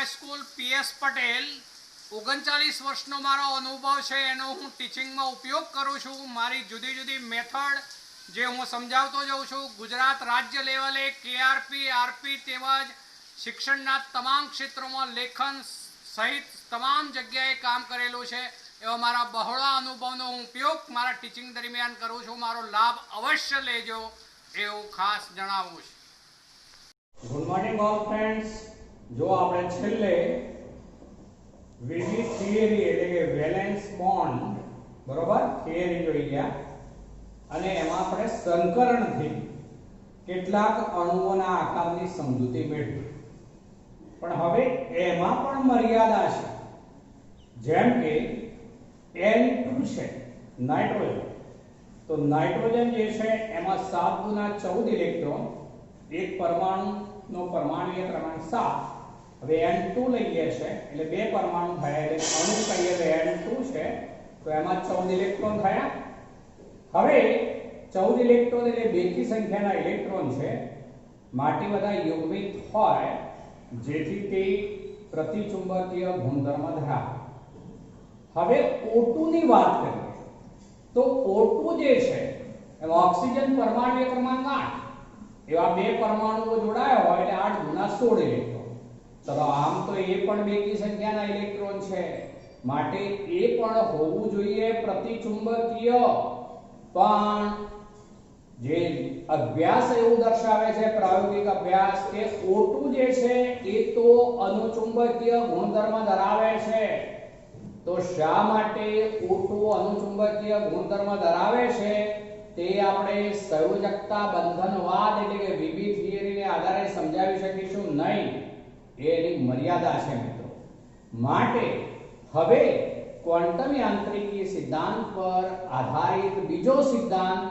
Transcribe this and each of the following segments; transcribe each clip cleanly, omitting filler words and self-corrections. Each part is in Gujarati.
स्कूल पीएस पटेल 39 वर्षનો મારો અનુભવ છે એનો હું ટીચિંગમાં ઉપયોગ કરું છું। મારી જુદી જુદી મેથડ જે હું સમજાવતો જાઉં છું। ગુજરાત રાજ્ય લેવલે કેઆરપી આરપી તેમજ શિક્ષણના તમામ ક્ષેત્રોમાં લેખન સહિત તમામ જગ્યાએ કામ કરેલું છે। એવા મારા બહોળા અનુભવનો હું ઉપયોગ મારા ટીચિંગ દરમિયાન કરું છું। મારો લાભ અવશ્ય લેજો એવું ખાસ જણાવું છું। Good morning all friends. જો આપણે છેલ્લે વિવિધ થિયરી એટલે કે વેલેન્સ બોન્ડ બરોબર થિયરી જોઈ ગયા અને એમાં આપણે સંકરણથી કેટલાક અણુઓના આકારની સમજૂતી મેળવી। પણ હવે એમાં પણ મર્યાદા છે। જેમ કે N2 છે નાઇટ્રોજન, તો નાઇટ્રોજન જે છે એમાં 7 ગુના 14 ઇલેક્ટ્રોન, એક પરમાણુનો પરમાણુય ક્રમાંક 7। હવે N2 લઈએ છે એટલે બે પરમાણુ થયા એટલે અણુ કહીએ તો N2 છે, તો એમાં 14 ઇલેક્ટ્રોન થયા। હવે 14 ઇલેક્ટ્રોન એટલે બેકી સંખ્યાના ઇલેક્ટ્રોન છે માટે બધા યુગ્મિત હોય જેથી તે પ્રતિચુંબકીય ગુણધર્મ ધરાવે। હવે O2 ની વાત કરીએ તો O2 જે છે એમાં ઓક્સિજન પરમાણુય ક્રમાંક 8, એવા બે પરમાણુઓ જોડાયા હોય એટલે 8 ગુના 16 ઇલેક્ટ્રોન। ચલો આમ તો એ પણ બેકી સંખ્યાના ઇલેક્ટ્રોન છે માટે એ પણ હોવું જોઈએ પ્રતિચુંબકીય, પણ જે અભ્યાસ એવું દર્શાવે છે પ્રાયોગિક અભ્યાસ કે O2 જે છે એ તો અનુચુંબકીય ગુણધર્મ ધરાવે છે। તો શા માટે O2 અનુચુંબકીય ગુણધર્મ ધરાવે છે તે આપણે સંયોજકતા બંધનવાદ એટલે કે વિવિધ થિયરીને આધારે સમજાવી શકીશું નહીં। એની મર્યાદા છે મિત્રો। માટે હવે ક્વોન્ટમ યાંત્રિકી સિદ્ધાંત પર આધારિત બીજો સિદ્ધાંત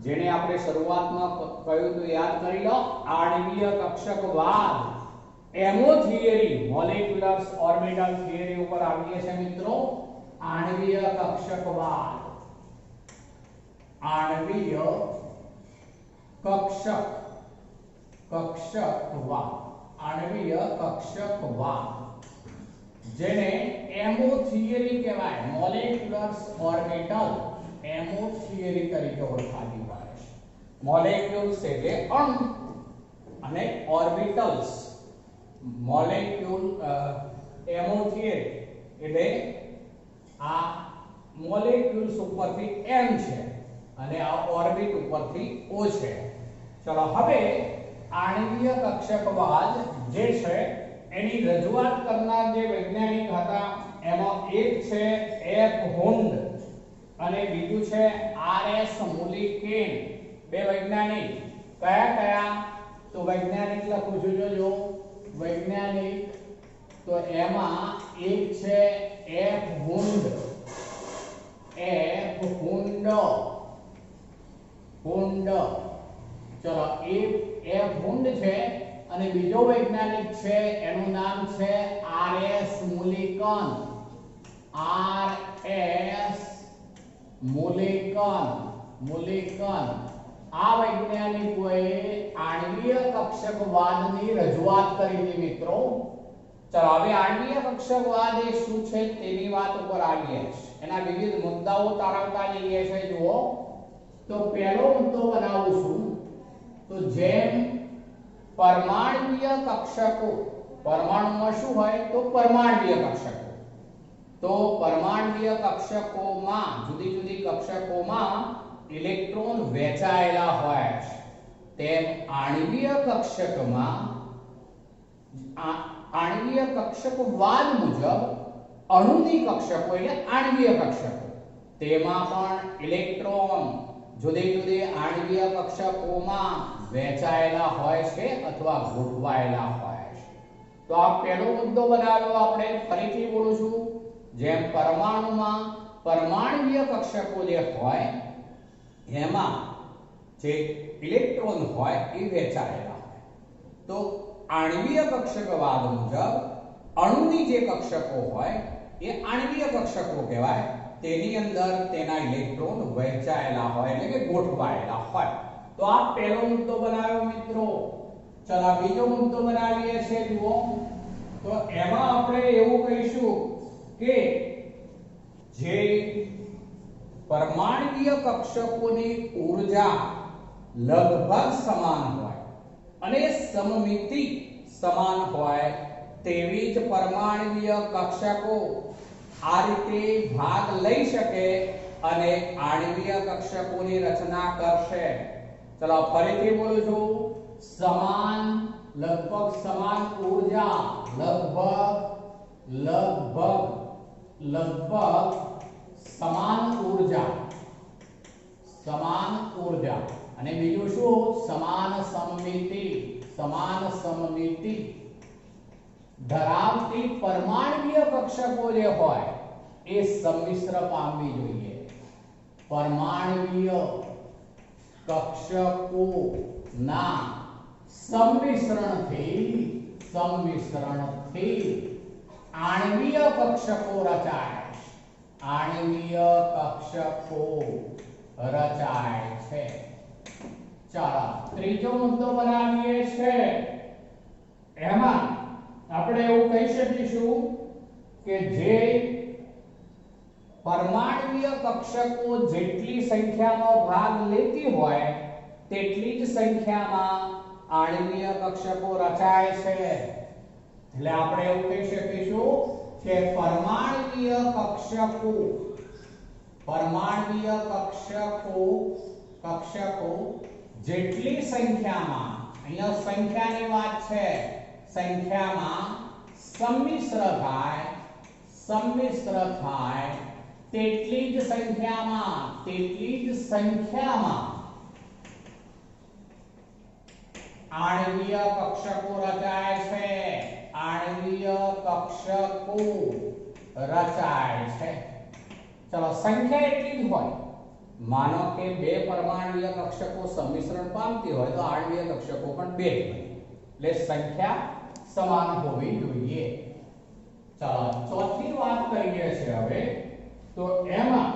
જેને આપણે શરૂઆતમાં કહ્યું તો યાદ કરી લો, આણ્વીય કક્ષકવાદ એમો થિયરી, મોલેક્યુલર ઓર્બિટલ થિયરી ઉપર આવીએ છે મિત્રો। આણ્વીય કક્ષકવાદ, આણ્વીય કક્ષકવાદ, આણ્વીય કક્ષકવાદ જેને એમઓ થિયરી કહેવાય, મોલેક્યુલર ઓર્બિટલ એમઓ થિયરી તરીકે ઓળખાતી હોય છે। મોલેક્યુલ્સ એટલે અણુ અને ઓર્બિટલ્સ મોલેક્યુલ એમઓ થિયરી એટલે આ મોલેક્યુલ્સ ઉપરથી m છે અને આ ઓર્બિટ ઉપરથી o છે। ચલો હવે આણ્વીય કક્ષકવાદ જે છે એની રજૂઆત કરનાર જે વૈજ્ઞાનિક હતા એમાં એક છે એફ હુન્ડ અને બીજું છે આરએસ મુલિકેન। બે વૈજ્ઞાનિક કયા કયા? તો વૈજ્ઞાનિક લખું છું, જોજો વૈજ્ઞાનિક, તો એમાં એક છે એફ હુન્ડ, એફ હુન્ડ, હુન્ડ। ચલો એફ હુન્ડ છે અને બીજો વૈજ્ઞાનિક છે એનું નામ છે આરએસ મુલિકન, આરએસ મુલિકન, મુલિકન। આ વૈજ્ઞાનિકોએ આણ્વીય કક્ષકવાદની રજૂઆત કરી હતી મિત્રો। ચલો હવે આણ્વીય કક્ષકવાદ એ શું છે તેની વાત ઉપર આવીએ। એના વિવિધ મુદ્દાઓ તારવતા જઈએ છે। જુઓ તો પહેલો મુદ્દો બનાવું છું, તો જેમ પરમાણ્વીય કક્ષકો, પરમાણુમાં શું હોય તો પરમાણ્વીય કક્ષકો, તો પરમાણ્વીય કક્ષકોમાં જુદી જુદી કક્ષકોમાં ઇલેક્ટ્રોન વહેંચાયેલા હોય છે, તેમ આણ્વીય કક્ષકમાં આણ્વીય કક્ષકવાદ મુજબ અણુની કક્ષકો એટલે આણ્વીય કક્ષકો તેમાં પણ ઇલેક્ટ્રોન જુદી જુદી આણ્વીય કક્ષકોમાં વહેંચાયેલા હોય છે અથવા ગોઠવાયેલા હોય છે। તો આ પહેલો મુદ્દો બનાવ્યો આપણે। ફરીથી બોલું છું, જેમ પરમાણુમાં પરમાણ્વીય કક્ષકો જે હોય એમાં જે ઇલેક્ટ્રોન હોય એ વહેંચાયેલા હોય, તો આણ્વીય કક્ષકવાદ મુજબ અણુની જે કક્ષકો હોય એ આણ્વીય કક્ષકો કહેવાય। તેની અંદર તેના ઇલેક્ટ્રોન વહેંચાયેલા હોય એટલે કે ગોઠવાયેલા હોય। તો આ પહેલો મુદ્દો બનાવ્યો મિત્રો। ચલો બીજો મુદ્દો બનાવીએ છે। જુઓ તો એમાં આપણે એવું કહીશું કે જે પરમાણ્વીય કક્ષકોની ઊર્જા લગભગ સમાન હોય અને સમમિતિ સમાન હોય તેવી જ પરમાણ્વીય કક્ષકો આ રીતે ભાગ લઈ શકે અને આણ્વીય કક્ષકોની રચના કરશે. ચલો ફરીથી બોલું છું. સમાન લગભગ સમાન ઊર્જા લગભગ સમાન ઊર્જા અને બીજું શું? સમાન સમમિતિ ધરાવતી પરમાણ્વીય કક્ષકો જે હોય એ સંમિશ્ર પામવી જોઈએ. પરમાણ્વીય કક્ષકોના સંમિશ્રણથી આણ્વીય કક્ષકો રચાય છે. ચાલો ત્રીજો મુદ્દો બનાવીએ છે. એમાં આપણે એવું કહી શકીશું કે જે પરમાણ્વીય કક્ષકો જેટલી સંખ્યામાં ભાગ લેતી હોય તેટલી જ સંખ્યામાં આણ્વીય કક્ષકો રચાય છે. એટલે આપણે એવું કહી શકીશું કે પરમાણ્વીય કક્ષકો જેટલી સંખ્યામાં, અહીંયા સંખ્યાની વાત છે, સંખ્યામાં સંમિશ્ર થાય તેટલી જ સંખ્યામાં આણ્વીય કક્ષકો રચાય છે. ચલો સંખ્યા એટલી જ હોય. માનો કે બે પરમાણ્વીય કક્ષકો સંમિશ્રણ પામતી હોય તો આણ્વીય કક્ષકો પણ બે જ બને. એટલે સંખ્યા સમાન હોવી જોઈએ. ચાલો ચોથી વાત કરીએ છીએ હવે. તો એમાં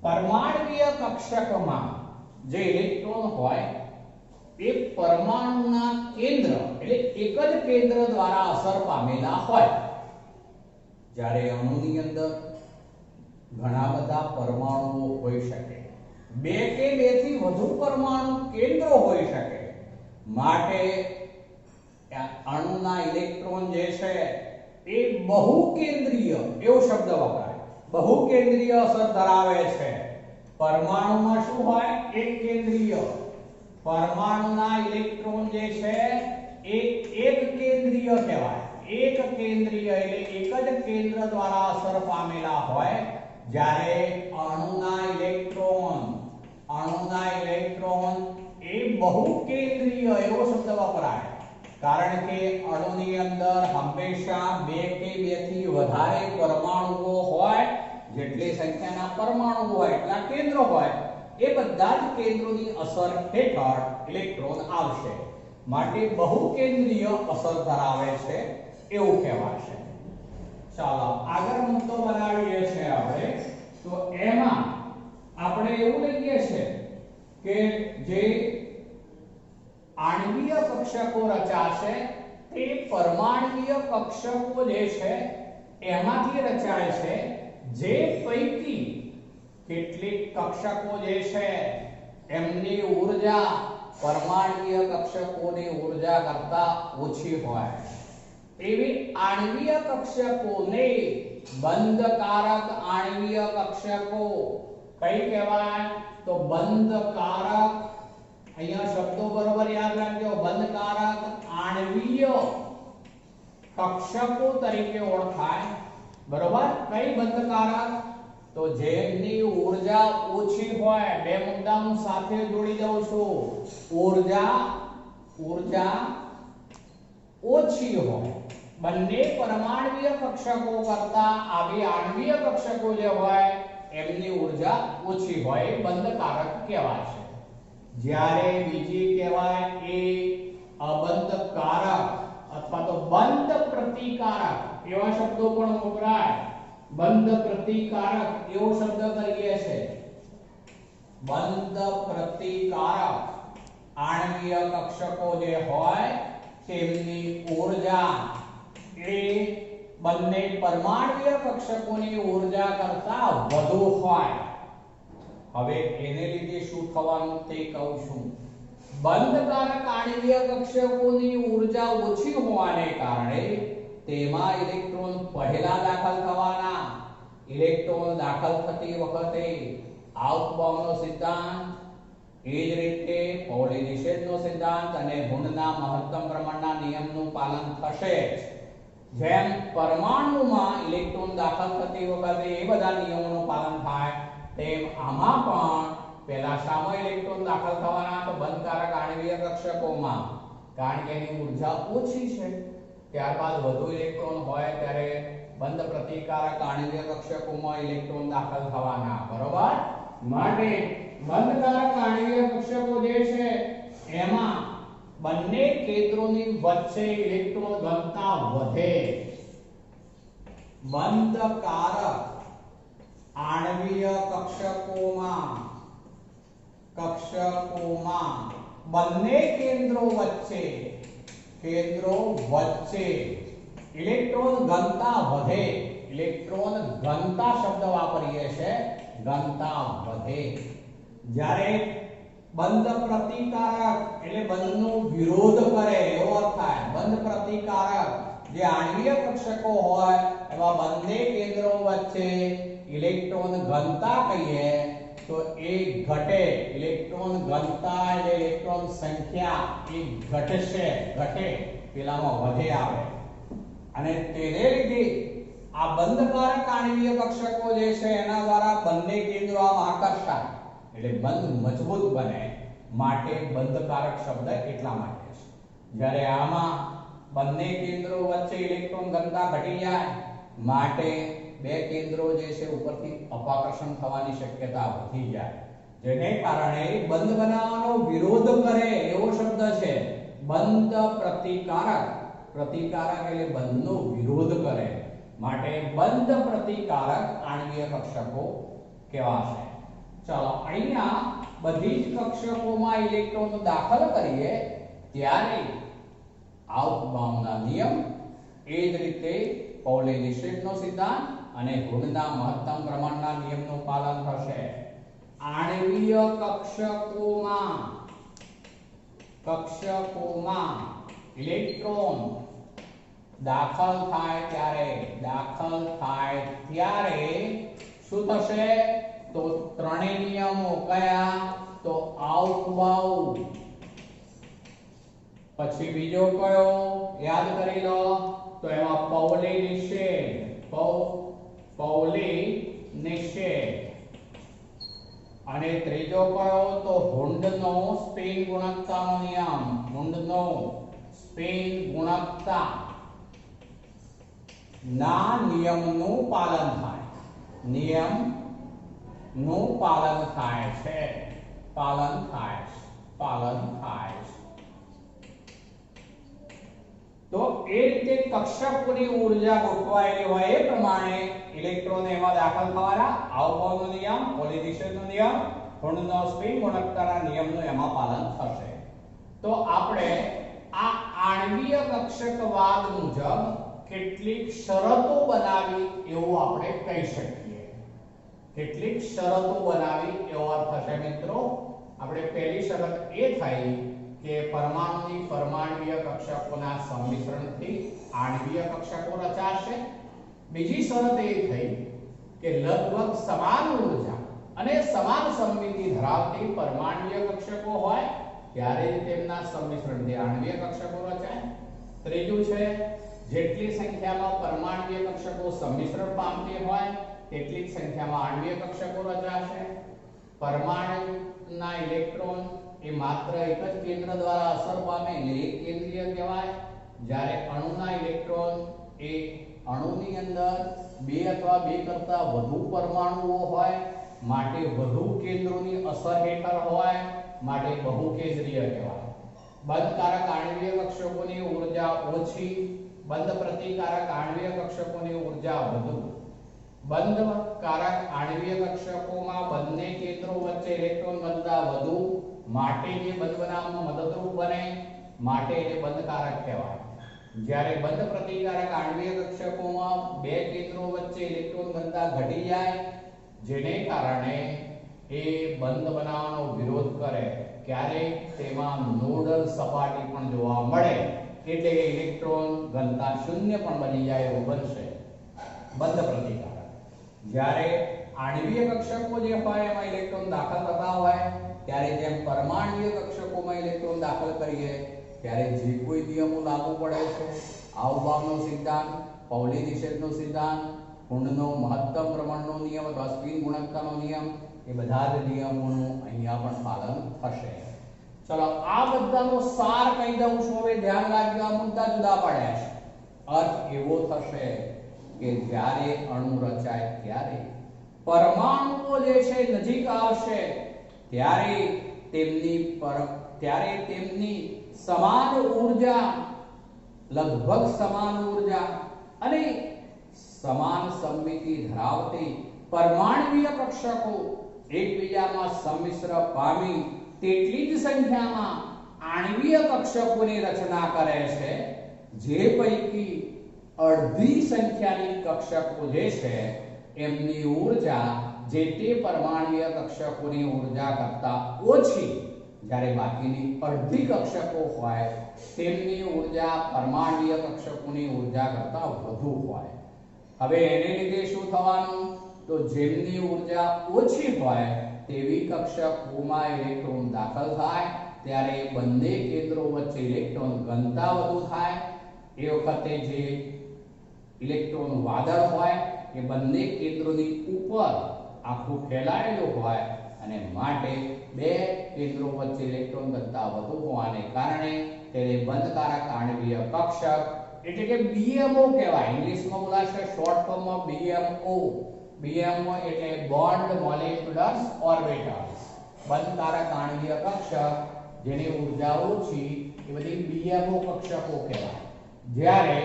પરમાણ્વીય કક્ષકમાં જે ઇલેક્ટ્રોન હોય એ પરમાણુના કેન્દ્ર એટલે એક જ કેન્દ્ર દ્વારા અસર પામેલા હોય. જ્યારે અણુની અંદર ઘણા બધા પરમાણુઓ હોઈ શકે, બે કે બેથી વધુ પરમાણુ કેન્દ્રો હોઈ શકે, માટે અણુના ઇલેક્ટ્રોન જે છે એ બહુકેન્દ્રીય એવો શબ્દ વપરાય. બહુકેન્દ્રીય અસર ધરાવે છે. પરમાણુમાં શું હોય? એક કેન્દ્રીય. પરમાણુના ઇલેક્ટ્રોન જે છે એ એક કેન્દ્રીય કહેવાય. એક કેન્દ્રીય એટલે એક જ કેન્દ્ર દ્વારા અસર પામેલા હોય. જ્યારે અણુના ઇલેક્ટ્રોન એ બહુકેન્દ્રીય એવો શબ્દ વપરાય. કારણ કે અણુની અંદર હંમેશા બે કે બેથી વધારે પરમાણુઓ હોય. જેટલી સંખ્યાના પરમાણુઓ હોય એટલા કેન્દ્રો હોય. એ બધા જ કેન્દ્રોની અસર હેઠળ ઇલેક્ટ્રોન આવશે. માટે બહુકેન્દ્રીય અસર ધરાવે છે એવું કહેવાશે. ચાલો આગળ મુદ્દો બનાવીએ છીએ આપણે. તો એમાં આપણે એવું લઈએ છે કે જે આણ્વીય કક્ષકો રચાશે તે પરમાણ્વીય કક્ષકો જે છે એમાંથી રચાય છે. જે પૈકી કેટલીક કક્ષકો જે છે એમની ઊર્જા પરમાણ્વીય કક્ષકોની ઊર્જા કરતા ઓછી હોય એવી આણ્વીય કક્ષકોને બંધકારક આણ્વીય કક્ષકો કઈ કહેવાય? તો બંધકારક. અહીંયા શબ્દો બરોબર યાદ રાખજો. બંધકારક આણ્વીય કક્ષકો તરીકે ઓળખાય. બરોબર? કઈ બંધકારક? તો જેમની ઊર્જા ઓછી હોય. બે મુદ્દા હું સાથે જોડી દઉં છું. ઊર્જા ઓછી હોય. બંને પરમાણ્વીય કક્ષકો કરતા આવી આણ્વીય કક્ષકો જે હોય એમની ઊર્જા ઓછી હોય એ બંધકારક કહેવાશે. જ્યારે બીજી કહેવાય એ અબંધકારક અથવા તો બંધ પ્રતિકારક. એવા શબ્દો પણ વપરાય. બંધ પ્રતિકારક એવો શબ્દ કરીએ છે. બંધ પ્રતિકારક આણ્વીય કક્ષકો જે હોય તેમની ઊર્જા એ બંને પરમાણુય કક્ષકોની ઊર્જા કરતા વધુ હોય. હવે એને લીધે શું થવાનું તે કહું છું. બંધકારક આણ્વીય કક્ષકોની ઊર્જા ઓછી હોવાને કારણે તેમાં ઇલેક્ટ્રોન પહેલા દાખલ થવાના. ઇલેક્ટ્રોન દાખલ થતી વખતે આઉટબાઉન્ડનો સિદ્ધાંત, એ જ રીતે પૌલી નિષેધનો સિદ્ધાંત અને ગુણના મહત્તમ પ્રમાણના નિયમનું પાલન થશે જ. જેમ પરમાણુમાં ઇલેક્ટ્રોન દાખલ થતી વખતે એ બધા નિયમોનું પાલન થાય, તેમ આમાં પણ પહેલા શામાં ઇલેક્ટ્રોન દાખલ થવાના? તો બંધકારક આણ્વીય કક્ષકોમાં, કારણ કે એની ઊર્જા ઓછી છે. ત્યારબાદ વધુ ઇલેક્ટ્રોન હોય ત્યારે બંધ પ્રતિકારક આણ્વીય કક્ષકોમાં ઇલેક્ટ્રોન દાખલ થવાના. બરોબર? માટે બંધકારક આણ્વીય કક્ષકો જે છે એમાં બંને કેન્દ્રોની વચ્ચે ઇલેક્ટ્રોન ઘનતા વધે. બંધકારક આણ્વીય કક્ષકોમાં બંને કેન્દ્રો વચ્ચે ઇલેક્ટ્રોન ઘનતા વધે. ઇલેક્ટ્રોન ઘનતા શબ્દ વાપરીએ છે, ઘનતા વધે. જ્યારે બંધ પ્રતિકારક એટલે બંધનો વિરોધ કરે એવો અર્થ થાય. બંધ પ્રતિકારક જે આણ્વીય કક્ષકો હોય એવા બંને કેન્દ્રો વચ્ચે ઇલેક્ટ્રોન ઘનતા કહીએ તો એ ઘટે. ઇલેક્ટ્રોન ઘનતા એટલે ઇલેક્ટ્રોન સંખ્યા એ ઘટે, પેલામાં વધે આવે. અને તેને લીધે આ બંધકારક આણ્વીય કક્ષકો જે છે એના દ્વારા બંને કેન્દ્રો આમ આકર્ષાય એટલે બંધ મજબૂત બને. માટે બંધકારક શબ્દ એટલા માટે છે. જ્યારે આમાં બંને કેન્દ્રો વચ્ચે ઇલેક્ટ્રોન ઘનતા ઘટી જાય માટે બે કેન્દ્રો જે છે ઉપરથી અપાકર્ષણ થવાની શક્યતા વધી જાય, જેને કારણે બંધ બનાવવાનો વિરોધ કરે એવો શબ્દ છે. બંધ પ્રતિકારક એટલે બંધનો વિરોધ કરે માટે બંધ પ્રતિકારક આણ્વીય કક્ષકો કહેવાશે. ચાલો, અહીંયા બધી જ કક્ષકોમાં ઇલેક્ટ્રોન દાખલ કરીએ ત્યારે આઉટબાઉન્ડના નિયમ, એ જ રીતે પૌલી નિષેધનો સિદ્ધાંત અને ગુણના મહત્તમ પ્રમાણના નિયમનું પાલન થશે. આણ્વીય કક્ષકોમાં ઇલેક્ટ્રોન દાખલ થાય ત્યારે શું થશે? તો ત્રણેય નિયમો કયા? તો આઉટબાઉન્ડ, પછી બીજો કયો યાદ કરી લો, તો એમાં પૌલી નિષેધ, અને ત્રીજો કયો? તો હુન્ડનો સ્પિન ગુણકતાનો નિયમ. હુન્ડનો સ્પિન ગુણકતા ના નિયમનું પાલન થાય છે. તો એ રીતે કક્ષકોની ઊર્જા ગોઠવાયેલી હોય એ પ્રમાણે ઇલેક્ટ્રોન એમાં દાખલ થવાના. આઉટબાઉન્ડનો નિયમ, પૌલી નિષેધનો નિયમ, હુન્ડનો સ્પિન ગુણકતાના નિયમનું એમાં પાલન થશે. તો આપણે આ આણ્વીય કક્ષકવાદ મુજબ કેટલીક શરતો બનાવી એવું આપણે કહી શકીએ. કેટલીક શરતો બનાવી એવો અર્થ થશે મિત્રો. આપણે પહેલી શરત એ થઈ કે પરમાણુની પરમાણ્વીય કક્ષકોના સંમિશ્રણથી આણ્વીય કક્ષકો રચાશે. બીજી શરત એ થઈ કે લગભગ સમાન ઊર્જા અને સમાન સમમિતિ ધરાવતી પરમાણ્વીય કક્ષકો હોય ત્યારે તેમના સંમિશ્રણથી આણ્વીય કક્ષકો રચાય. ત્રીજું છે જેટલી સંખ્યામાં પરમાણ્વીય કક્ષકો સંમિશ્રણ પામતી હોય તેટલી જ સંખ્યામાં આણ્વીય કક્ષકો રચાશે. પરમાણુના ઇલેક્ટ્રોન એ માત્ર એક જ કેન્દ્ર દ્વારા અસર પામે એટલે એક કેન્દ્રીય કહેવાય. જ્યારે અણુના ઇલેક્ટ્રોન એ અણુની અંદર બે અથવા બે કરતા વધુ પરમાણુઓ હોય માટે વધુ કેન્દ્રોની અસર હેઠળ હોય માટે બહુકેન્દ્રીય કહેવાય. બંધકારક આણ્વીય કક્ષકોની ઊર્જા ઓછી, બંધ પ્રતિકારક આણ્વીય કક્ષકોની ઊર્જા વધુ. બંધકારક આણ્વીય કક્ષકોમાં બંને કેન્દ્રો વચ્ચે ઇલેક્ટ્રોન ઘનતા વધુ માટે જે બંધ બનાવવામાં મદદરૂપ બને માટે એને બંધકારક કહેવાય. જ્યારે બંધ પ્રતિકારક આણ્વીય કક્ષકોમાં બે કેન્દ્રો વચ્ચે ઇલેક્ટ્રોન ઘનતા ઘટી જાય, જેને કારણે એ બંધ બનાવવાનો વિરોધ કરે, ક્યારેક તેમાં નોડલ સપાટી પણ જોવા મળે, એટલે કે ઇલેક્ટ્રોન ઘનતા શૂન્ય પણ બની જાય એવું બનશે બંધ પ્રતિકારક. જ્યારે આણ્વીય કક્ષકો જે હોય એમાં ઇલેક્ટ્રોન દાખલ થતા હોય, ત્યારે જેમ પરમાણ્વીય કક્ષકોમાં ઇલેક્ટ્રોન દાખલ કરીએ ત્યારે જે કોઈ નિયમો લાગુ પડે છે, આવભાવનો સિદ્ધાંત, પાઉલી નિષેધનો સિદ્ધાંત, કુંડનો મહત્તમ ભ્રમણનો નિયમ અથવા સ્પિન ગુણકતાનો નિયમ, એ બધા જ નિયમોનું અહીંયા પણ પાલન થશે. ચલો આ બધાનો સાર કહી દઉં છું. હવે ધ્યાન રાખજો, આ મુદ્દા જુદા પડ્યા છે. અર્થ એવો થશે કે જ્યારે અણુ રચાય ત્યારે પરમાણુઓ જે છે નજીક આવશે ત્યારે તેમની સમાન ઊર્જા, લગભગ સમાન ઊર્જા અને સમાન સમમિતિ ધરાવતી પરમાણ્વીય કક્ષકો એકબીજામાં સંમિશ્ર પામી તેટલી જ સંખ્યામાં આણ્વીય કક્ષકોની રચના કરે છે, જે પૈકી અડધી સંખ્યાની કક્ષકો જે છે એમની ઊર્જા જે તે પરમાણ્વીય કક્ષકોની ઊર્જા કરતા ઓછી, જ્યારે બાકીની અડધી કક્ષકો હોય તેમની ઊર્જા પરમાણ્વીય કક્ષકોની ઊર્જા કરતા વધુ હોય. હવે એને લીધે શું થવાનું? તો જેમની ઊર્જા ઓછી હોય તેવી કક્ષકોમાં ઇલેક્ટ્રોન દાખલ થાય ત્યારે બંને કેન્દ્રો વચ્ચે ઇલેક્ટ્રોન ઘનતા વધુ થાય. એ વખતે જે ઇલેક્ટ્રોન વાદળ હોય એ બંને કેન્દ્રોની ઉપર આખું ફેલાયેલું હોય અને માટે બે કેન્દ્રો વચ્ચે ઇલેક્ટ્રોન ઘનતા વધુ હોવાને કારણે તેને બંધકારક આણ્વીય કક્ષક એટલે કે BMO કહેવાય. ઇંગ્લિશમાં બોલાશે શોર્ટ ફોર્મમાં BMO. BMO એટલે બોન્ડ મોલેક્યુલર ઓર્બિટલ્સ. બંધકારક આણ્વીય કક્ષક જેની ઊર્જા ઓછી એ બધી BMO કક્ષકો કહેવાય. જ્યારે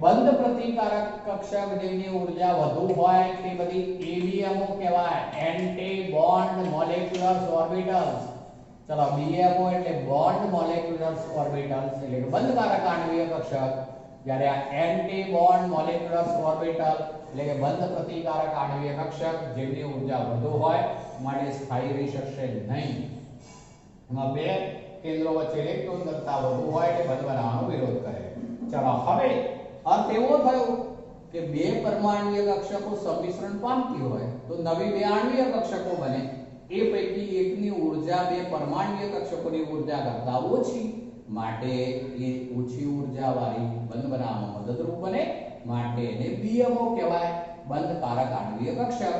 બંધ પ્રતિકારક કક્ષક જેની ઊર્જા વધુ હોય તે બધી ABMO કહેવાય. Anti bond molecular orbitals. ચલો BMO એટલે બોન્ડ મોલેક્યુલર ઓર્બિટલ્સ એટલે બંધકારક આણ્વીય કક્ષક. જ્યારે આ એન્ટી બોન્ડ મોલેક્યુલર ઓર્બિટલ એટલે કે બંધ પ્રતિકારક આણ્વીય કક્ષક જેમની ઊર્જા વધુ હોય માટે સ્થાયી રહી શકશે નહીં. એમાં બે કેન્દ્રો વચ્ચે ઇલેક્ટ્રોન ઘનતા વધુ હોય એટલે બંધ બનાવવાનો વિરોધ કરે. ચલો હવે અર્થ એવો થયો કે બે પરમાણ્વીય કક્ષકો સંમિશ્રણ પામતી હોય તો નવી બે આણ્વીય કક્ષકો બને. એ પૈકી એકની ઊર્જા બે પરમાણ્વીય કક્ષકોની ઊર્જા કરતા ઓછી, માટે એ ઓછી ઊર્જા વાળી બંધ બનાવવામાં મદદરૂપ બને, માટે એને BMO કહેવાય, બંધકારક આણ્વીય કક્ષક.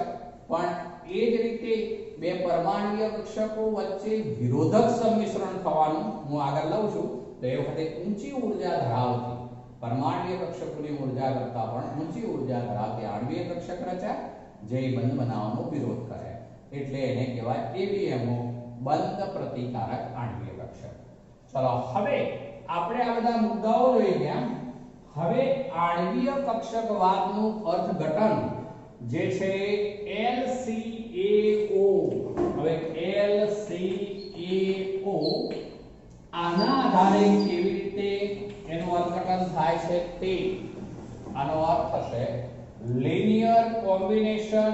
પણ એ જ રીતે બે પરમાણ્વીય કક્ષકો વચ્ચે વિરોધક સંમિશ્રણ થવાનું હું આગળ લઉં છું. તો એ વખતે ઊંચી ઊર્જા ધરાવતી પરમાણ્વીય કક્ષકોની ઊર્જા કરતા પણ ઊંચી ઊર્જા ધરાવતી આણ્વીય કક્ષક રચાય, જે બંધ બનાવવાનો વિરોધ કરે, એટલે એને કહેવાય ABMO, બંધ પ્રતિકારક આણ્વીય કક્ષક. ચલો હવે આપણે આ બધા મુદ્દાઓ જોઈ ગયા. હવે આણ્વીય કક્ષકવાદનું અર્થઘટન જે છે LCAO. હવે LCAO આના આધારે કેવી રીતે એનું અર્થઘટન થાય છે તે આનો અર્થ થશે linear combination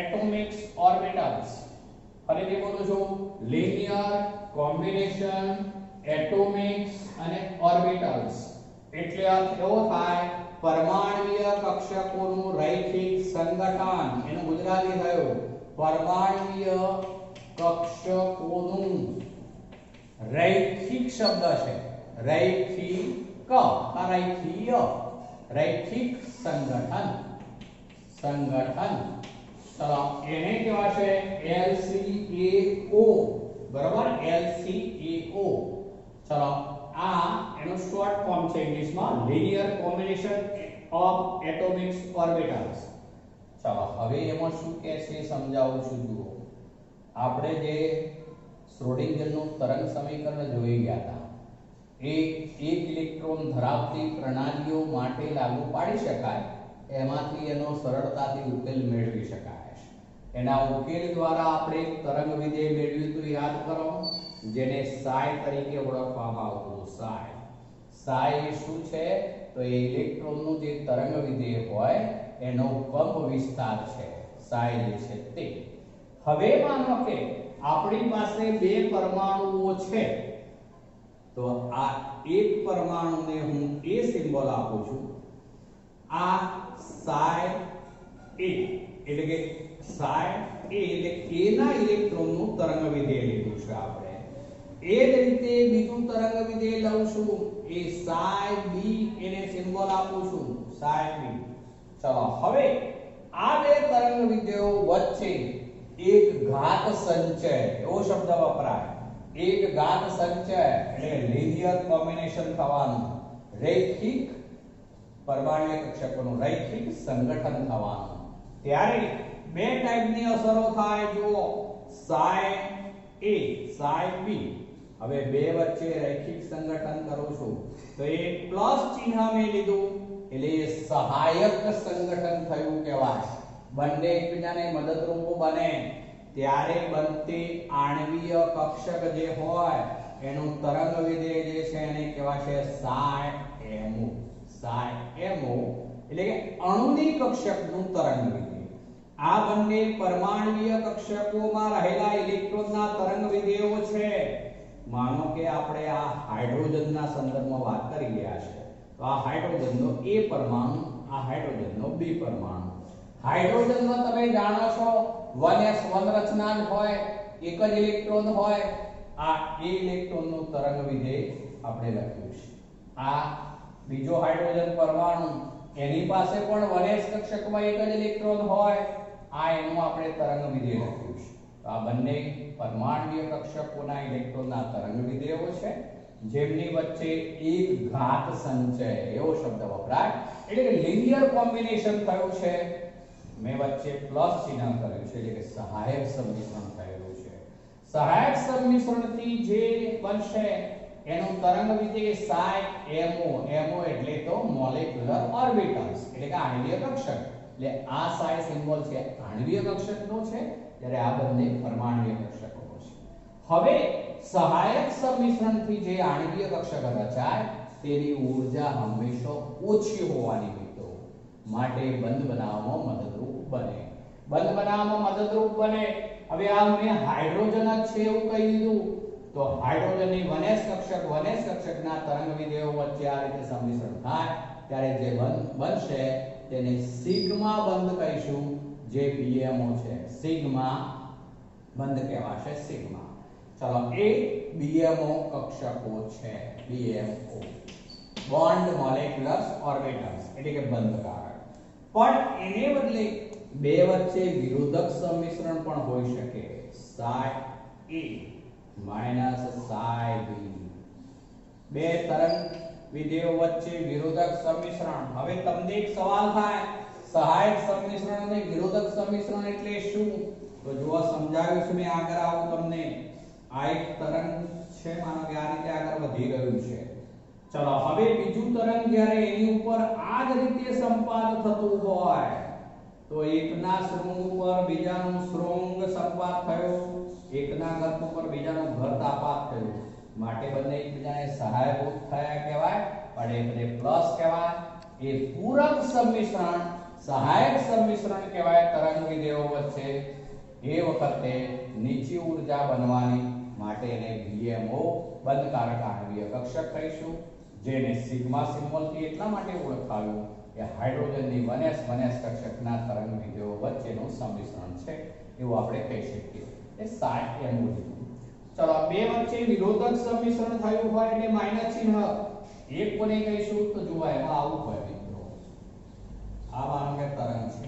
atomics orbitals. ફરીથી બોલું છું, linear combination atomics અને orbitals એટલે અર્થ એવો થાય પરમાણ્વીય કક્ષકોનું રૈખિક સંગઠન. એનું ગુજરાતી થયું પરમાણ્વીય કક્ષકોનું રૈખિક શબ્દ છે રૈખિક રૈખીય રૈખિક સંગઠન. ચલો એને કહેવાશે LCAO. બરાબર, LCAO. ચલો આ એનું શોર્ટ ફોર્મ છે ઇંગ્લિશમાં linear combination of atomic orbitals. ચલો હવે એમાં શું કહે છે સમજાવું છું. જુઓ, આપણે જે શ્રોડિંગરનું તરંગ સમીકરણ જોઈ ગયા હતા એ એક ઇલેક્ટ્રોન ધરાવતી પ્રણાલીઓ માટે લાગુ પાડી શકાય, એમાંથી એનો સરળતાથી ઉકેલ મેળવી શકાય છે. એના ઉકેલ દ્વારા આપણે તરંગ વિધેય મેળવ્યું તો યાદ કરો, જેને psi તરીકે ઓળખવામાં આવતું. psi શું છે? તો એ ઇલેક્ટ્રોનનું જે તરંગ વિધેય હોય એનો કંપ વિસ્તાર છે psi જે છે તે. હવે માનો કે આપણી પાસે બે પરમાણુઓ છે, તો આ એક પરમાણુને હું A સિમ્બોલ આપું છું. આ psi A એટલે કે psi A એટલે A ના ઇલેક્ટ્રોનનું તરંગ વિધેય લીધું છે આપણે. એ જ રીતે બીજું તરંગ વિધેય લઉં છું, એ psi B એને સિમ્બોલ આપું છું psi B. ચલો હવે આ બે તરંગ વિધેયો વચ્ચે એક ઘાત સંચય એવો શબ્દ વપરાય. એક ઘાત સંચય એટલે લિનિયર કોમ્બિનેશન થવાનું, રૈખિક પરમાણ્વીય કક્ષકોનું રૈખિક સંગઠન થવાનું. ત્યારે બે ટાઈપની અસરો થાય. જુઓ, psi A psi B. હવે બે વચ્ચે રૈખિક સંગઠન કરું છું તો એ પ્લસ ચિહ્ન મેં લીધું એટલે એ સહાયક સંગઠન થયું કહેવાય. બંને એકબીજાને મદદરૂપ બને ત્યારે બનતી આણ્વીય કક્ષક જે હોય એનું તરંગ વિધેય જે છે એને કહેવાશે psi MO. psi MO એટલે કે અણુની કક્ષકનું તરંગ વિધેય. આ બંને પરમાણ્વીય કક્ષકોમાં રહેલા ઇલેક્ટ્રોનના તરંગ વિધેયો છે. માનો કે આપણે આ હાઇડ્રોજનના સંદર્ભમાં વાત કરી રહ્યા છે, તો આ હાઇડ્રોજનનો A પરમાણુ, આ હાઇડ્રોજનનો B પરમાણુ. હાઇડ્રોજનમાં તમે જાણો છો 1s1 રચના જ હોય, એક જ ઇલેક્ટ્રોન હોય. આ A ઇલેક્ટ્રોનનું તરંગ વિધેય આપણે લખ્યું છે. આ બીજો હાઇડ્રોજન પરમાણુ, એની પાસે પણ 1s કક્ષકમાં એક જ ઇલેક્ટ્રોન હોય. આ એનું આપણે તરંગ વિધેય લખ્યું છે. તો આ બંને પરમાણ્વીય કક્ષકોના ઇલેક્ટ્રોનના તરંગ વિધેયો છે, જેમની વચ્ચે એક ઘાત સંચય એવો શબ્દ વપરાય એટલે કે લિનિયર કોમ્બિનેશન થયું છે. મેં વચ્ચે પ્લસ ચિહ્ન કર્યું છે એટલે કે સહાયક સંમિશ્રણ થયેલું છે. સહાયક સંમિશ્રણથી જે બનશે એનું તરંગ વિધેય psi MO. MO એટલે તો મોલેક્યુલર ઓર્બિટલ્સ એટલે કે આણ્વીય કક્ષક. એટલે આ psi સિમ્બોલ છે આણ્વીય કક્ષકનો છે, જ્યારે આ બંને પરમાણ્વીય કક્ષકોનો છે. હવે સહાયક સંમિશ્રણથી જે આણ્વીય કક્ષક રચાય તેની ઊર્જા હંમેશા ઓછી હોવાની મિત્રો, માટે બંધ બનાવવામાં મદદરૂપ બને. બંધ બનાવવામાં મદદરૂપ બને. હવે આ મેં હાઇડ્રોજન જ છે એવું કહી દીધું, તો હાઇડ્રોજનની 1s કક્ષકના તરંગ વિધેયો વચ્ચે આ રીતે સંમિશ્રણ થાય ત્યારે જે બનશે તેને સિગ્મા બંધ કહીશું, જે BMO છે. સિગ્મા બંધ કહેવાશે સિગ્મા. ચલો, એ BMO કક્ષકો છે. BMO બોન્ડ મોલેક્યુલર ઓર્બિટલ્સ એટલે કે બંધકારક. પણ એને બદલે બે વચ્ચે વિરોધક સંમિશ્રણ પણ હોઈ શકે. psi A psi B. બે તરંગ વિધેયો વચ્ચે વિરોધક સંમિશ્રણ. હવે તમને એક સવાલ થાય, સહાયક સંમિશ્રણ અને વિરોધક સંમિશ્રણ એટલે શું? તો જુઓ, સમજાવ્યું છે મેં. આગળ આવું તમને. આ એક તરંગ છે, માનો કે આ રીતે આગળ વધી રહ્યું છે. ચલો, હવે બીજું તરંગ જ્યારે એની ઉપર આ જ રીતે સંપાત થતું હોય તો એકના શૃંગ ઉપર બીજાનું શૃંગ સંપાત થયો, એકના ગર્ત ઉપર બીજાનું ગર્ત આપાત થયું, માટે બંને એકબીજાને સહાયભૂત થયા કહેવાય, પણ એ પ્લસ કહેવાય. એ પૂરક સંમિશ્રણ સહાયક સંમિશ્રણ કહેવાય તરંગ વિધેયો વચ્ચે. એ વખતે નીચી ઊર્જા બનવાની માટે એને BMO બંધકારક આણ્વીય કક્ષક કહીશું, જેને સિગ્મા સિમ્બોલથી એટલા માટે ઓળખાવ્યું કે હાઇડ્રોજનની 1s કક્ષકના તરંગ વિધેયો વચ્ચેનું સંમિશ્રણ છે એવું આપણે કહી શકીએ. એ psi MO લીધું. ચલો, બે વચ્ચે વિરોધક સંમિશ્રણ થયું હોય એટલે માઈનસ ચિહ્ન. એક કોને કહીશું? તો જુઓ, એમાં આવું હોય મિત્રો. આ માનો કે તરંગ છે.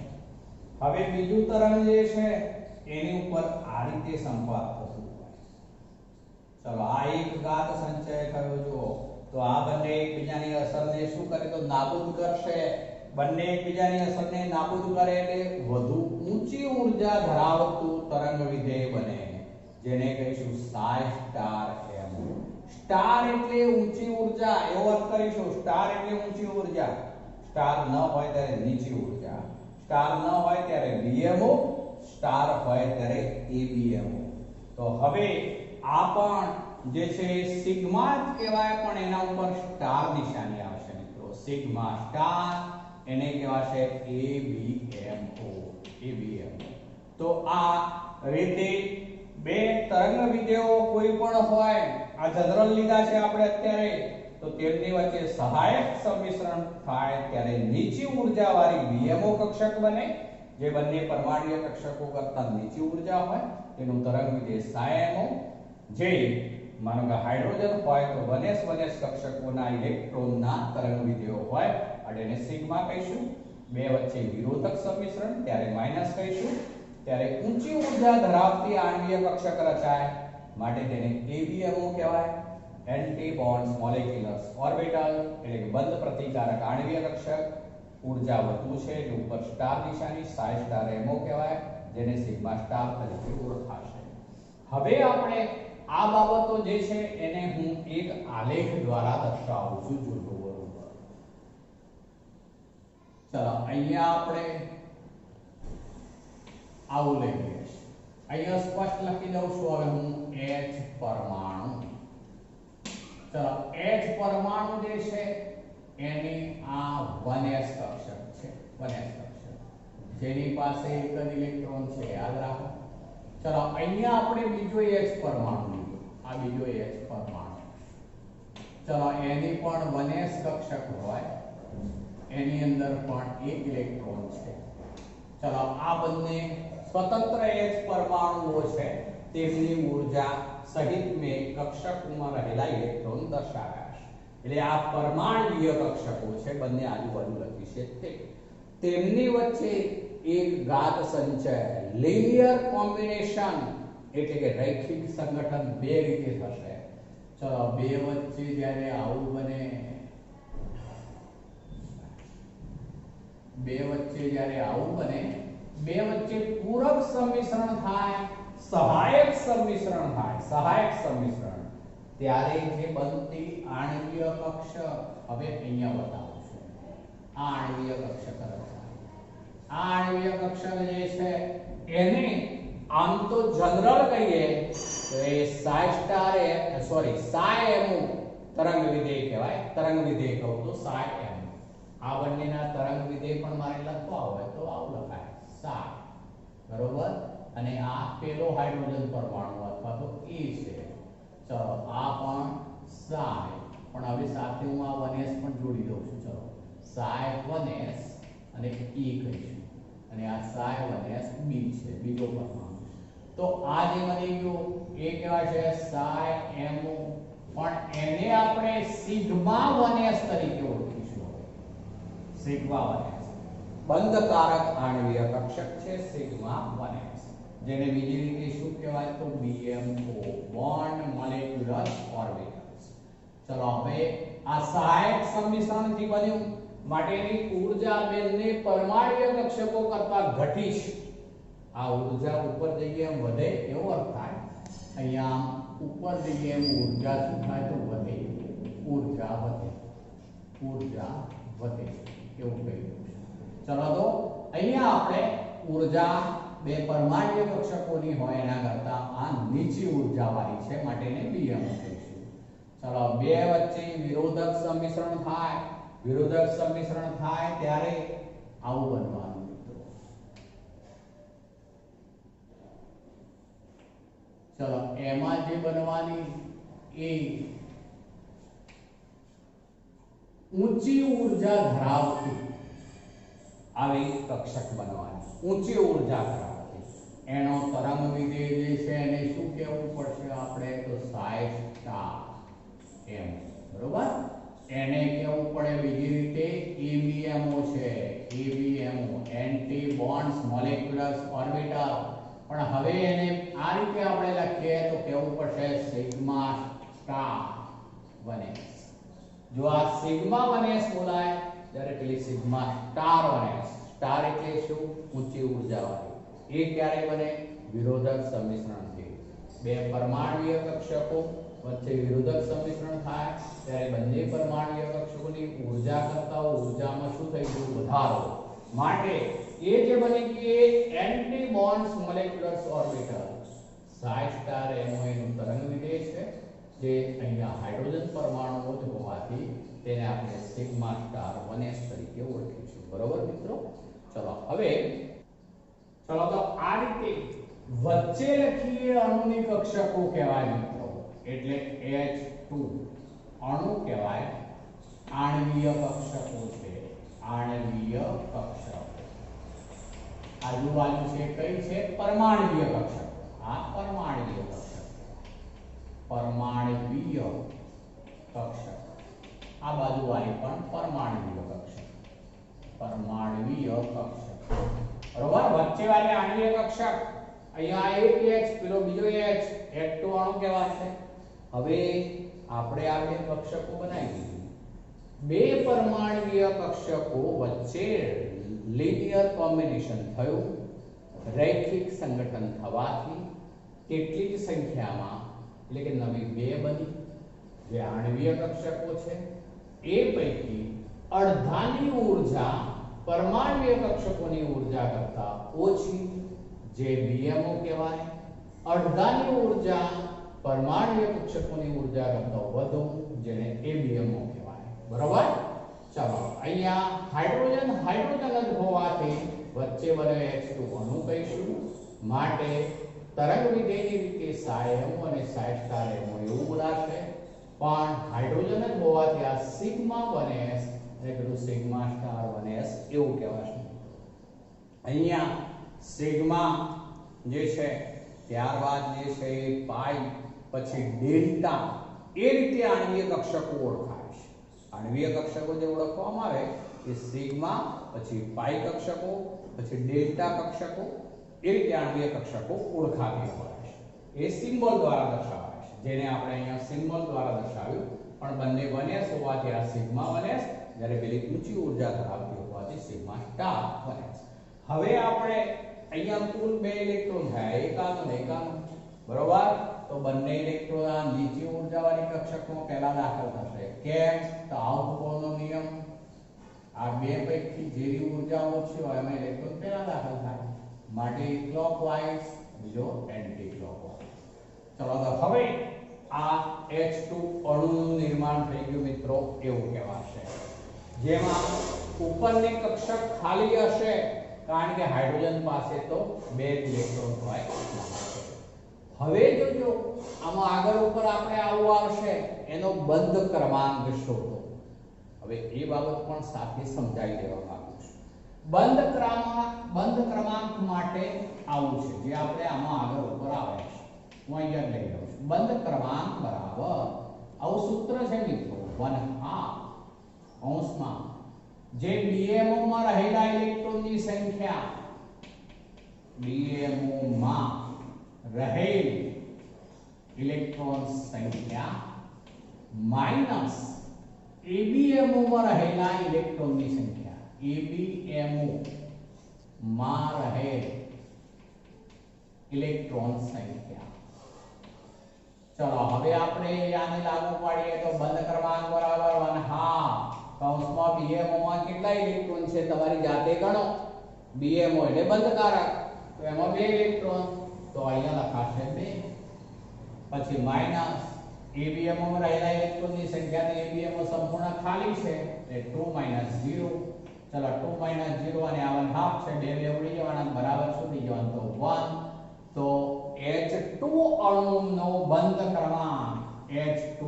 હવે બીજું તરંગ જે છે એની ઉપર આ રીતે સંપાત થતું હોય. ચલો, આ એક ઘાત સંચય થયો. જુઓ, તો આ બંને એકબીજાની અસરને શું કરે? તો નાબૂદ કરશે. બંને એકબીજાની અસરને નાબૂદ કરે એટલે વધુ ઊંચી ઊર્જા ધરાવતું તરંગ વિધેય બને, જેને કહીશું psi સ્ટાર MO. સ્ટાર એટલે ઊંચી ઊર્જા એવો અર્થ કરીશું. સ્ટાર એટલે ઊંચી ઊર્જા. સ્ટાર ન હોય ત્યારે નીચી ઊર્જા. સ્ટાર ન હોય ત્યારે BMO, સ્ટાર હોય ત્યારે ABMO. તો હવે આ પણ જે છે સિગ્મા જ કહેવાય, પણ એના ઉપર સ્ટાર નિશાની આવશે મિત્રો. સિગ્મા સ્ટાર એને કહેવાશે ABMO. તો આ રીતે બે તરંગ વિધેયો કોઈ પણ હોય, આ જનરલ લીધા છે આપણે અત્યારે, તો તેમની વચ્ચે સહાયક સંમિશ્રણ થાય ત્યારે નીચી ઉર્જાવાળી BMO કક્ષક બને, જે બંને પરમાણ્વીય કક્ષકો કરતા નીચી ઉર્જા હોય તેનું તરંગ વિધેય ψMO. જે માનો કે હાઇડ્રોજન હોય તો વનેસ કક્ષકોના ઇલેક્ટ્રોનના તરંગ વિધેયો હોય એટલે એને સિગ્મા કહીશું. બે વચ્ચે વિરોધક સંમિશ્રણ ત્યારે માઈનસ કહીશું. ત્યારે ઊંચી ઉર્જા ધરાવતી આણ્વીય કક્ષક રચાય માટે તેને ABMO કહેવાય. એન્ટી બોન્ડ્સ મોલેક્યુલર ઓર્બિટલ એટલે કે બંધ પ્રતિકારક આણ્વીય કક્ષક. ઉર્જા વધુ છે એટલે ઉપર સ્ટાર નિશાની ψ*MO કહેવાય, જેને સિગ્મા સ્ટાર તરીકે ઓળખાશે. હવે આપણે આ બાબતો જે છે એને હું એક આલેખ દ્વારા દર્શાવું છું. જુઓ બરોબર. ચલો અહીંયા આપણે આવું લઈએ. અહીંયા સ્પષ્ટ લખી દઉં છું હવે હું H પરમાણુ. ચલો H પરમાણુ જે છે એની આ 1s કક્ષક છે. 1s કક્ષક જેની પાસે એક જ ઇલેક્ટ્રોન છે, યાદ રાખો. ચલો અહીંયા આપણે બીજો H પરમાણુ લીધો. આ બીજો H પરમાણુ. ચલો એની પણ 1s કક્ષક હોય, એની અંદર પણ એક ઇલેક્ટ્રોન છે. ચલો આ બંને સ્વતંત્ર H પરમાણુઓ છે, તેમની ઉર્જા સહિત મેં કક્ષકોમાં રહેલા ઇલેક્ટ્રોન દર્શાવ્યા છે. એટલે આ પરમાણ્વીય કક્ષકો છે, બંને આજુબાજુ લખી છે તેમની વચ્ચે એક ઘાત સંચય લિનિયર કોમ્બિનેશન એટલે કે રૈખિક સંગઠન બે રીતે થશે. ચલો બે વચ્ચે જ્યારે આવું બને, બે વચ્ચે જ્યારે આવું બને, બે વચ્ચે પૂરક સંમિશ્રણ થાય, સહાયક સંમિશ્રણ થાય, સહાયક સંમિશ્રણ ત્યારે જે બનતી આણ્વીય કક્ષક, હવે અહીંયા બતાવું છું. આ આણ્વીય કક્ષક રચાય. આ આણ્વીય કક્ષક જે છે એને આમ તો જનરલ કહીએ તો એ ψMO તરંગ વિધેય કહેવાય. તરંગ વિધેય કહું તો ψM. આ બંનેના તરંગ વિધેય પણ મારે લખવા હોય તો આવું લખાય ψ, બરોબર. અને આ પેલો હાઇડ્રોજન પરમાણુ અથવા તો E છે. ચલો આ પણ ψ, પણ હવે સાથે હું આ 1s પણ જોડી દઉં છું. ચલો ψ1s અને E કહીશું, અને આ ψ1sB છે, બીજો પરમાણુ. તો આ જે બની ગયું એ કહેવાય છે ψMO, પણ એને આપણે σ1s તરીકે ઓળખીશું. σ1s બંધકારક આણ્વીય કક્ષક છે σ1s, જેને બીજી રીતે શું કહેવાય તો BMO બોન્ડ મોલેક્યુલર ઓર્બિટલ્સ. ચલો હવે આ સહાયક સંમિશ્રણથી બન્યું માટેની ઉર્જા બંને પરમાણ્વીય કક્ષકો કરતા ઘટી છે. આ ઉર્જા ઉપર જઈએ એમ વધે એવો અર્થ થાય. અહીંયા ઉપર જઈએ એમ ઉર્જા શું થાય તો વધે, ઉર્જા વધે, ઉર્જા વધે એવું કહી દઉં છું. ચલો તો અહીંયા આપણે ઉર્જા બે પરમાણ્વીય કક્ષકોની હોય એના કરતા આ નીચી ઉર્જાવાળી છે માટે એને BMO કહીશું. ચલો બે વચ્ચે વિરોધક સંમિશ્રણ થાય, વિરોધક સંમિશ્રણ થાય ત્યારે આવું બનવાનું મિત્રો. ચલો એમાં જે બનવાની એ ઊંચી ઉર્જા ધરાવતી આવી કક્ષક બનવાની. ઊંચી ઉર્જા ધરાવતી એનો તરંગ વિધેય જે છે એને શું કહેવું પડશે આપણે તો ψ*M, બરોબર. એને કહેવું પડે બીજી રીતે ABMO છે, ABMO anti bonds molecular orbital. પણ હવે એને આ રીતે આપણે લખીએ તો કહેવું પડશે σ*1s. જો આ σ1s બોલાય ત્યારે પેલી σ*1s. સ્ટાર એટલે શું? ઊંચી ઉર્જાવાળી. એ ક્યારે બને? વિરોધક સંમિશ્રણથી. બે પરમાણ્વીય કક્ષકો વચ્ચે વિરોધક સંમિશ્રણ થાય ત્યારે બંને પરમાણ્વીય કક્ષકોની ઉર્જા કરતા ઉર્જામાં શું થઈ ગયું? વધારો. માટે એ જે બની ગઈ anti bonds molecular orbital ψ*MO નું તરંગ વિધેય છે, જે અહીંયા હાઇડ્રોજન પરમાણુઓ જ હોવાથી તેને આપણે સિગ્મા સ્ટાર 1s તરીકે ઓળખીશું. બરોબર મિત્રો? ચલો હવે ચલો તો આ રીતે વચ્ચે લખીએ અણુની કક્ષકો કહેવાય મિત્રો. એટલે H2 અણુ કહેવાય. આણ્વીય કક્ષકો છે. આણ્વીય કક્ષકો. આજુબાજુ છે કઈ છે? પરમાણ્વીય કક્ષકો. આ પરમાણ્વીય કક્ષકો. પરમાણ્વીય કક્ષક. આ બાજુ વાળી પણ પરમાણ્વીય કક્ષક. પરમાણ્વીય કક્ષક. બરોબર? વચ્ચે વાળી આણ્વીય કક્ષક. અહીંયા એક H, પેલો બીજો H, H2 અણુ કહેવાશે. હવે આપણે આ બે કક્ષકો બનાવી દીધું. બે પરમાણ્વીય કક્ષકો વચ્ચે લિનિયર કોમ્બિનેશન થયું. રૈખિક સંગઠન થવાથી કેટલી જ સંખ્યામાં એટલે કે નવી બે બની જે આણ્વીય કક્ષકો છે. એ પૈકી અડધાની ઊર્જા પરમાણ્વીય કક્ષકોની ઊર્જા કરતા ઓછી જે BMO કહેવાય. અડધાની ઊર્જા પરમાણ્વીય કક્ષકોની ઊર્જા કરતા વધુ જેને ABMO કહેવાય. બરોબર? ચાલો અહીંયા હાઇડ્રોજન હાઇડ્રોજન જ હોવાથી વચ્ચે બને H2 અણુ કહીશું. માટે તરંગ વિધેયની રીતે ψMO અને ψ*MO એવું બોલાશે. પણ હાઇડ્રોજન જ હોવાથી આ સિગ્મા 1s અને પેલું સિગ્મા સ્ટાર 1s એવું કહેવાશે. અહીંયા સિગ્મા જે છે ત્યારબાદ જે છે એ પાઈ પછી ડેલ્ટા એ રીતે આણ્વીય કક્ષકો ઓળખાય છે. આણ્વીય કક્ષકો જે ઓળખવામાં આવે એ સિગ્મા પછી પાઈ કક્ષકો પછી ડેલ્ટા કક્ષકો એ રીતે આણ્વીય કક્ષકો ઓળખાતી હોય છે. એ સિમ્બોલ દ્વારા દર્શાવાય છે, જેને આપણે અહીંયા સિમ્બોલ દ્વારા દર્શાવ્યું. પણ બંને 1s હોવાથી આ સિગ્મા 1s, જ્યારે પેલી ઊંચી ઊર્જા ધરાવતી હોવાથી સિગ્મા સ્ટાર 1s. હવે આપણે અહીંયા કુલ 2 ઇલેક્ટ્રોન થયા, એકાનો ને એકાનો. બરોબર? તો બંને ઇલેક્ટ્રોન આ નીચી ઊર્જાવાળી કક્ષકમાં પહેલા દાખલ થશે. કેમ? તો આઉટગોનો નિયમ. આ બે પૈકી જેની ઊર્જા ઓછી હોય એમાં ઇલેક્ટ્રોન પહેલા દાખલ થાય. માટે ક્લોકવાઇઝ, બીજો એન્ટી ક્લોકવાઇઝ. ચલો તો હવે આ H2 અણુનું નિર્માણ થઈ ગયું મિત્રો, એવું કહેવાશે. જેમાં ઉપરની કક્ષક ખાલી હશે કારણ કે હાઇડ્રોજન પાસે તો 2 ઇલેક્ટ્રોન હોય. હવે જોજો આમાં આગળ ઉપર આપણે આવું આવશે એનો બંધ ક્રમાંક શોધો. હવે એ બાબત પણ સાથે સમજાવી દેવા માંગુ છું. બંધ ક્રમાંક માટે આવું છે જે આપણે આમાં આગળ ઉપર આવે છે. હું અહીંયા લઈ લઉં છું. બંધ ક્રમાંક બરાબર આવું સૂત્ર છે મિત્રો, 1/2 અંશમાં જે BMO માં રહેલા ઇલેક્ટ્રોનની સંખ્યા, BMO માં રહેલ ઇલેક્ટ્રોન સંખ્યા માઈનસ ABMO માં રહેલા ઇલેક્ટ્રોનની સંખ્યા. ABMO માં રહેલ ઇલેક્ટ્રોન સંખ્યા. ચલો હવે આપણે આને લાગુ પાડીએ તો બંધ ક્રમાંક બરાબર 1/2 કૌંસમાં BMO માં કેટલા ઇલેક્ટ્રોન છે તમારી જાતે ગણો. BMO એટલે બંધકારક, તો એમાં 2 ઇલેક્ટ્રોન, તો અહીંયા લખાશે 2. પછી માઈનસ ABMO માં રહેલા ઇલેક્ટ્રોનની સંખ્યા, તો ABMO સંપૂર્ણ ખાલી છે એટલે 2 - 0. ચલો 2 - 0 અને આ 1/2 છે, 2 ઉડી જવાના, બરાબર શું થઈ જવાનું? તો 1. તો H2 અણુનો બંધ ક્રમાંક, H2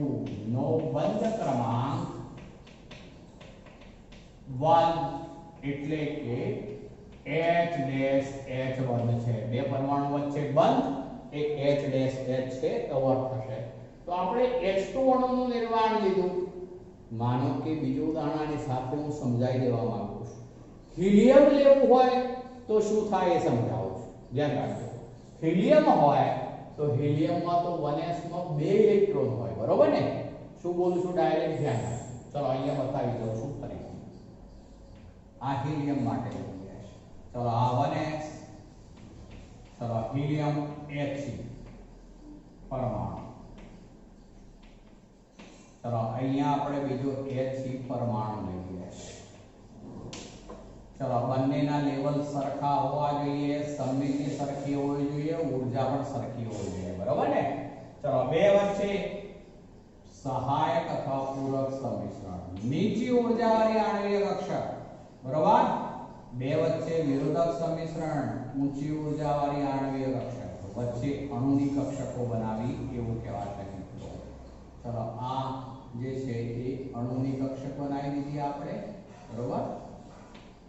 નો બંધ ક્રમાંક 1 એટલે કે H-H1 છે. 2 પરમાણુ વચ્ચે બંધ એ H-H છે કવર થશે. તો આપણે H2 અણુનું નિર્માણ લીધું. માનો કે બીજું ઉદાહરણની સાથે હું સમજાવી દેવા માંગુ છું. હિલિયમ લેવું હોય તો શું થાય એ સમજાવું છું, ધ્યાન રાખજો. હિલિયમ હોય તો હિલિયમમાં તો 1s માં 2 ઇલેક્ટ્રોન હોય. બરોબર ને? શું બોલું છું ડાયરેક્ટ ધ્યાન રાખજો. ચલો અહીંયા બતાવી દઉં છું ફરી. આ હિલિયમ માટે છે. ચલો આ 1s, ચલો હિલિયમ He પરમાણુ. ચલો અહીંયા આપણે બીજો He પરમાણુ લઈએ. ચલો બંનેના લેવલ સરખા હોવા જોઈએ, સમમિતિ સરખી હોવી જોઈએ, ઊર્જા પણ સરખી હોવી જોઈએ. બરોબર ને? ચલો બે વચ્ચે સહાયક અથવા પૂરક સંમિશ્રણ. નીચી ઉર્જાવાળી આણ્વીય કક્ષક, બરોબર, બે વચ્ચે વિરોધક સંમિશ્રણ, ઊંચી ઉર્જાવાળી આણ્વીય કક્ષક, વચ્ચે અણુની કક્ષકો બનાવી એવું કહેવાશે મિત્રો. ચલો આ જે છે એ અણુની કક્ષક બનાવી દીધી આપણે, બરોબર.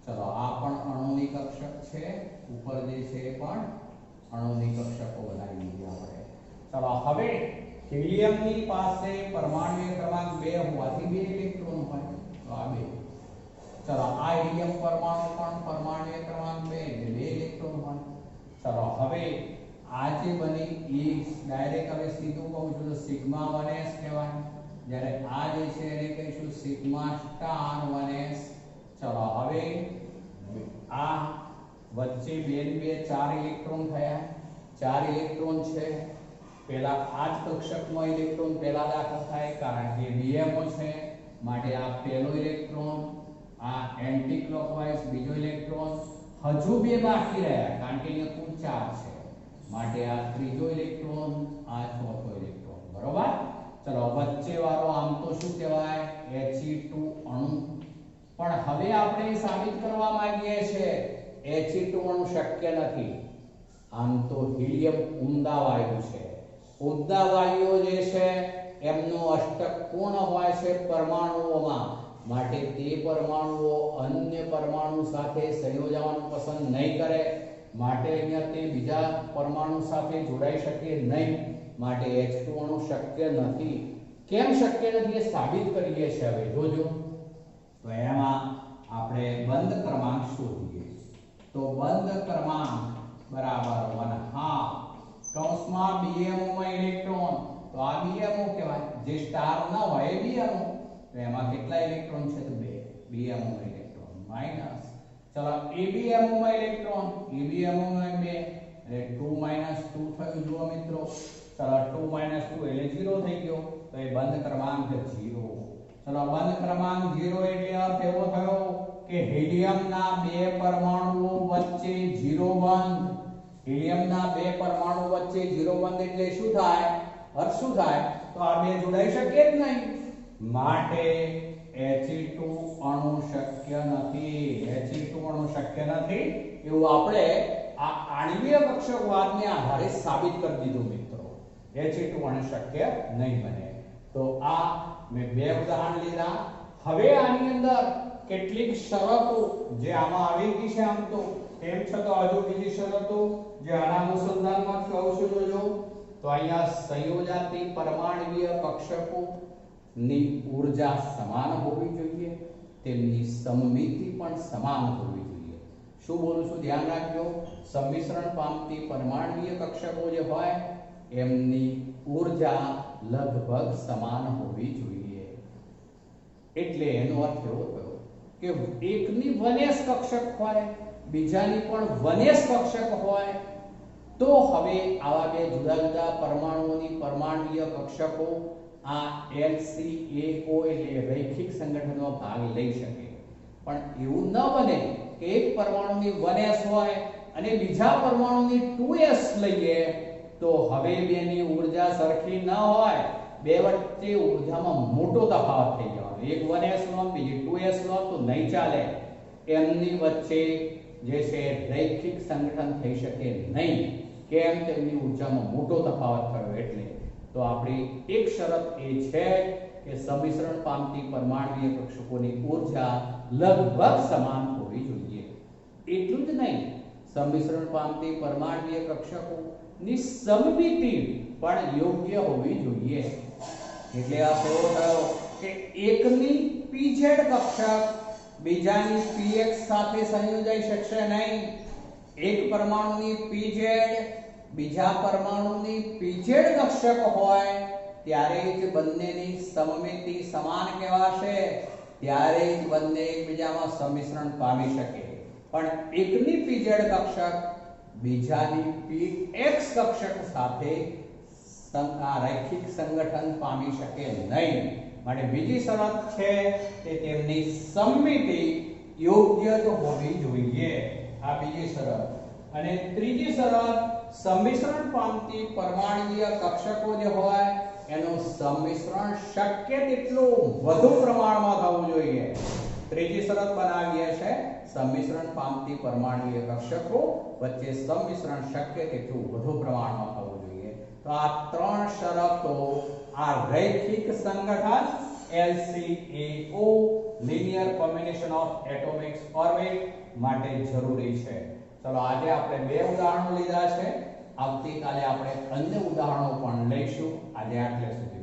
ચલો આ પણ અણુની કક્ષક છે, ઉપર જે છે એ પણ અણુની કક્ષકો બનાવી દીધી આપણે. ચલો હવે હિલિયમની પાસે પરમાણુ ક્રમાંક 2 હોવાથી 2 ઇલેક્ટ્રોન હોય, તો આ 2. ચલો આ હિલિયમ પરમાણુ પણ પરમાણુ ક્રમાંક 2 એટલે 2 ઇલેક્ટ્રોન હોય. ચલો હવે આ જે બની એ ડાયરેક્ટ હવે સીધું કહું છું તો સિગ્મા 1s કહેવાય, જ્યારે આ જે છે એને કહીશું સિગ્મા સ્ટાર 1s. ચલો હવે આ વચ્ચે 2 ને 2 4 ઇલેક્ટ્રોન થયા, 4 ઇલેક્ટ્રોન છે. પહેલા આ જ કક્ષકમાં ઇલેક્ટ્રોન પહેલા દાખલ થાય કારણ કે VMO છે, માટે આ પહેલો ઇલેક્ટ્રોન, આ એન્ટી ક્લોકવાઇઝ બીજો ઇલેક્ટ્રોન, હજુ 2 બાકી રહ્યા કારણ કે અહીંયા કુલ 4 છે, માટે આ ત્રીજો ઇલેક્ટ્રોન, આ ચોથો ઇલેક્ટ્રોન, બરોબર. ચલો વચ્ચે વાળો આમ તો શું કહેવાય He2 અણુ, પણ હવે આપણે સાબિત કરવા માંગીએ છીએ He2 અણુ શક્ય નથી. આમ તો હિલિયમ ઉમદા વાયુ છે, ઉમદા વાયુઓ જે છે એમનો અષ્ટક પૂર્ણ હોય છે પરમાણુઓમાં, માટે તે પરમાણુઓ અન્ય પરમાણુ સાથે સંયોજવાનું પસંદ નહીં કરે, માટે અહીંયા તે બીજા પરમાણુ સાથે જોડાઈ શકે નહીં, માટે H2 અણુ શક્ય નથી. કેમ શક્ય નથી એ સાબિત કરીએ છીએ હવે જોજો. તો એમાં આપણે બંધ ક્રમાંક શોધીએ. તો બંધ ક્રમાંક બરાબર 1/2 કૌંસમાં BMO માં ઇલેક્ટ્રોન, તો આ BMO કહેવાય, જે સ્ટાર ન હોય એ BMO. તો એમાં કેટલા ઇલેક્ટ્રોન છે તો 2 BMO માં ઇલેક્ટ્રોન માઈનસ. ચલો ABMO માં ઇલેક્ટ્રોન, ABMO માં 2 એટલે 2 - 2 થયું જુઓ મિત્રો. ચલો 2 - 2 એટલે 0 થઈ ગયો, તો એ બંધ ક્રમાંક 0. ચલો બંધ ક્રમાંક 0 એટલે અર્થ એવો થયો કે હિલિયમના 2 પરમાણુઓ વચ્ચે 0 બંધ. હિલિયમના 2 પરમાણુ વચ્ચે 0 બંધ એટલે શું થાય? અર્થ શું થાય? તો આ 2 જોડાઈ શકે જ નહીં, માટે He2 અણુ શક્ય નથી. He2 અણુ શક્ય નથી એવું આપણે આ આણ્વીય કક્ષકવાદને આધારે સાબિત કરી દીધું મિત્રો. He2 અણુ શક્ય નહીં બને. તો આ મેં 2 ઉદાહરણ લીધા. હવે આની અંદર કેટલીક શરતો જે આમાં આવી ગઈ છે આમ તો, તેમ છતાં હજુ બીજી શરતો જે આના અનુસંધાનમાં કહું છું જોજો. તો અહીંયા સંયોજાતી પરમાણ્વીય કક્ષકો ની ઊર્જા સમાન હોવી જોઈએ, તેમની સમમિતિ પણ સમાન હોવી જોઈએ. શું બોલું છું ધ્યાન રાખજો. સંમિશ્રણ પામતી પરમાણ્વીય કક્ષકો જે હોય એમની ઊર્જા લગભગ સમાન હોવી જોઈએ. એટલે એનો અર્થ એવો થયો કે એકની 1s કક્ષક હોય, બીજાની પણ 1s કક્ષક હોય, તો હવે આવા 2 જુદા જુદા પરમાણુઓની પરમાણ્વીય કક્ષકો આ LCAO એટલે રૈખિક સંગઠનમાં ભાગ લઈ શકે. પણ એવું ન બને કે એક પરમાણુની 1s હોય અને બીજા પરમાણુની 2s લઈએ, તો હવે બેની ઊર્જા સરખી ન હોય, બે વચ્ચે ઊર્જામાં મોટો તફાવત થઈ જવાનો. એક 1s લો બીજી 2s લો તો નહીં ચાલે, એમની વચ્ચે જે છે રૈખિક સંગઠન થઈ શકે નહીં. કેમ? તેમની ઊર્જામાં મોટો તફાવત થયો એટલે. તો આપણી એક શરત એ છે કે સંમિશ્રણ પામતી પરમાણ્વીય કક્ષકોની ઊર્જા લગભગ સમાન હોવી જોઈએ. એટલું જ નહીં, સંમિશ્રણ પામતી પરમાણ્વીય કક્ષકોની સમમિતિ પણ યોગ્ય હોવી જોઈએ. એટલે આ કેવો થયો કે એકની pz કક્ષક બીજાની px સાથે સંયોજાઈ શકશે નહીં. એક પરમાણુની pz બીજા પરમાણુની pz કક્ષક હોય ત્યારે જ બંનેની સમમિતિ સમાન કહેવાશે, ત્યારે જ બંને એકબીજામાં સંમિશ્રણ પામી શકે. પણ એકની pz કક્ષક બીજાની px કક્ષક સાથે રૈખિક સંગઠન પામી શકે નહીં. માટે બીજી શરત છે કે તેમની સમમિતિ યોગ્ય જ હોવી જોઈએ. આ બીજી શરત. અને ત્રીજી શરત, સંમિશ્રણ પામતી પરમાણ્વીય કક્ષકો જે હોય એનું સંમિશ્રણ શક્ય તેટલું વધુ પ્રમાણમાં થવું જોઈએ. ત્રીજી શરત બનાવીએ છે સંમિશ્રણ પામતી પરમાણુય કક્ષકો વચ્ચે સંમિશ્રણ શક્ય તેટલું વધુ પ્રમાણમાં થવું જોઈએ. તો આ ત્રણ શરતો આ રૈખિક સંગઠન LCAO linear combination of atomic orbit માટે જરૂરી છે. ચલો આજે આપણે બે ઉદાહરણો લીધા છે. આવતીકાલે આપણે અન્ય ઉદાહરણો પણ લઈશું. આજે આટલે સુધી